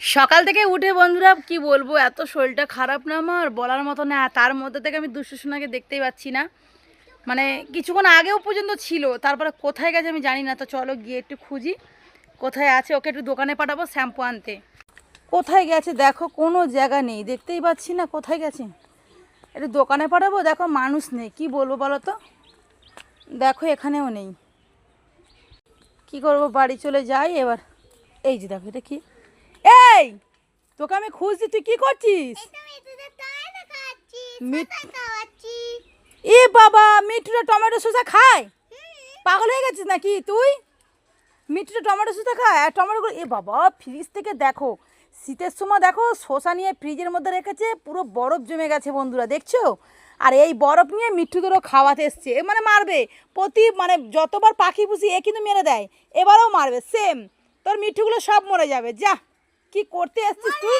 সকাল থেকে উঠে বন্ধুরা কি বলবো, এত শরীরটা খারাপ না আমার বলার মতো না। তার মধ্যে থেকে আমি দুষ্টু সোনাকে দেখতেই পাচ্ছি না, মানে কিছুক্ষণ আগেও পর্যন্ত ছিল, তারপরে কোথায় গেছে আমি জানি না। তো চলো গিয়ে একটু খুঁজি কোথায় আছে, ওকে একটু দোকানে পাঠাবো শ্যাম্পু আনতে। কোথায় গেছে দেখো, কোনো জায়গা নেই, দেখতেই পাচ্ছি না কোথায় গেছে। একটু দোকানে পাঠাবো, দেখো মানুষ নেই, কি বলবো বলো তো। দেখো এখানেও নেই, কি করব, বাড়ি চলে যাই এবার। এই যে দেখো এটা কি, এই তোকে আমি খুঁজছি, তুই কি করছিস? এ বাবা, মিঠুরা টমেটো শসা খায়? পাগল হয়ে গেছিস নাকি তুই? মিঠুরা টমেটো শসা খায়? আর টমেটোগুলো, এ বাবা ফ্রিজ থেকে দেখো, শীতের সময় দেখো শসা নিয়ে ফ্রিজের মধ্যে রেখেছে, পুরো বরফ জমে গেছে বন্ধুরা, দেখছো? আর এই বরফ নিয়ে মিঠুদেরও খাওয়াতে এসছে, এ মানে মারবে প্রতি, মানে যতবার পাখি পুষি এ কিন্তু মেরে দেয়, এবারেও মারবে সেম। তোর মিঠুগুলো সব মরে যাবে, যা কি করতে এসছিস তুই?